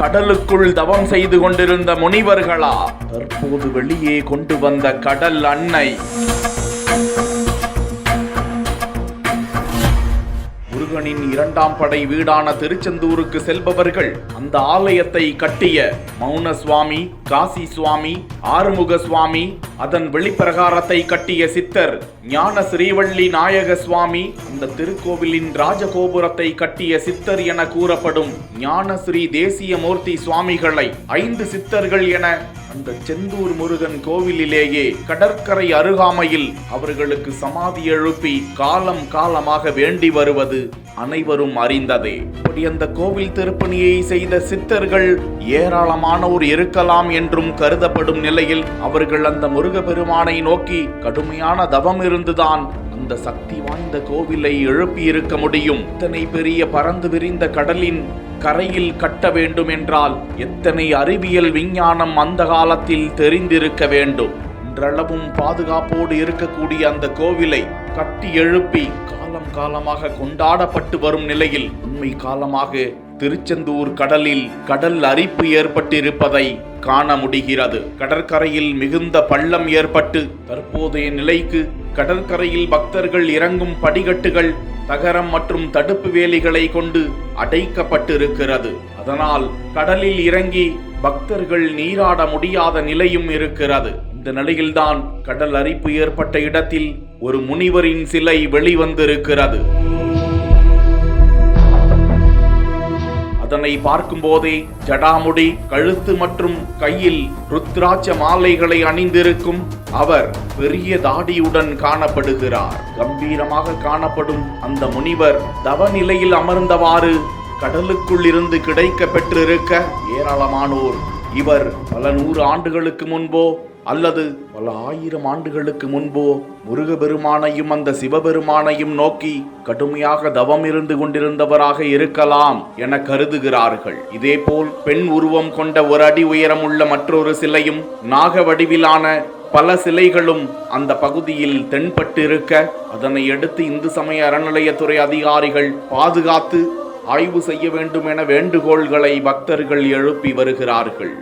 கடலுக்குள் தவம் செய்து கொண்டிருந்த முனிவர்களா தற்போது வெளியே கொண்டு வந்த கடல் அன்னை. முருகனின் இரண்டாம் படை வீடான திருச்செந்தூருக்கு செல்பவர்கள் அந்த ஆலயத்தை கட்டிய மௌன சுவாமி, காசி சுவாமி, ஆறுமுக சுவாமி, அதன் வெளிப்பிரகாரத்தை கட்டிய சித்தர் ஞான ஸ்ரீவள்ளி நாயக சுவாமி, அந்த திருக்கோவிலின் ராஜகோபுரத்தை கட்டிய சித்தர் என கூறப்படும் ஞான ஸ்ரீ தேசிய மூர்த்தி சுவாமிகளை 5 சித்தர்கள் என அந்த செந்தூர் முருகன் கோவிலிலேயே கடற்கரை அருகாமையில் அவர்களுக்கு சமாதி எழுப்பி காலம் காலமாக வேண்டி வருவது அனைவரும் அறிந்ததே. இப்படி அந்த கோவில் திருப்பணியை செய்த சித்தர்கள் ஏராளமானோர் இருக்கலாம் என்றும் கருதப்படும் நிலையில் அவர்கள் அந்த முருகப்பெருமானை நோக்கி கடுமையான தவம் இருந்துதான் அந்த சக்தி வாய்ந்த கோவிலை எழுப்பி இருக்க முடியும். இத்தனை பெரிய பறந்து விரிந்த கடலின் கரையில் கட்ட வேண்டும் என்றால் எத்தனை அறிவியல் விஞ்ஞானம் அந்த காலத்தில் தெரிந்திருக்க வேண்டும். இன்றளவும் பாதுகாப்போடு இருக்கக்கூடிய அந்த கோவிலை கட்டி எழுப்பி காலம் காலமாக கொண்டாடப்பட்டு வரும் நிலையில் உண்மை காலமாக திருச்செந்தூர் கடலில் கடல் அரிப்பு ஏற்பட்டிருப்பதை காண முடிகிறது. கடற்கரையில் மிகுந்த பள்ளம் ஏற்பட்டு தற்போதைய நிலைக்கு கடற்கரையில் பக்தர்கள் இறங்கும் படிக்கட்டுகள் தகரம் மற்றும் தடுப்பு வேலிகளை கொண்டு அடைக்கப்பட்டிருக்கிறது. அதனால் கடலில் இறங்கி பக்தர்கள் நீராட முடியாத நிலையும் இருக்கிறது. இந்த நிலையில்தான் கடல் அரிப்பு ஏற்பட்ட இடத்தில் ஒரு முனிவரின் சிலை வெளிவந்திருக்கிறது. அதனை பார்க்கும் போதே ஜடாமுடி, கழுத்து மற்றும் கையில் ருத்ராட்ச மாலைகளை அணிந்திருக்கும் அவர் பெரிய தாடியுடன் காணப்படுகிறார். கம்பீரமாக காணப்படும் அந்த முனிவர் தவ நிலையில் அமர்ந்தவாறு கடலுக்குள் இருந்து கிடைக்க பெற்றிருக்க ஏராளமானோர் இவர் பல 100 ஆண்டுகளுக்கு முன்போ அல்லது பல 1000 ஆண்டுகளுக்கு முன்போ முருகப்பெருமானையும் அந்த சிவபெருமானையும் நோக்கி கடுமையாக தவம் இருந்து கொண்டிருந்தவராக இருக்கலாம் என கருதுகிறார்கள். இதேபோல் பெண் உருவம் கொண்ட 1 அடி உயரம் உள்ள மற்றொரு சிலையும் நாக வடிவிலான பல சிலைகளும் அந்த பகுதியில் தென்பட்டிருக்க அதனை அடுத்து இந்து சமய அறநிலையத்துறை அதிகாரிகள் பாதுகாத்து ஆய்வு செய்ய வேண்டும் என வேண்டுகோள்களை பக்தர்கள் எழுப்பி வருகிறார்கள்.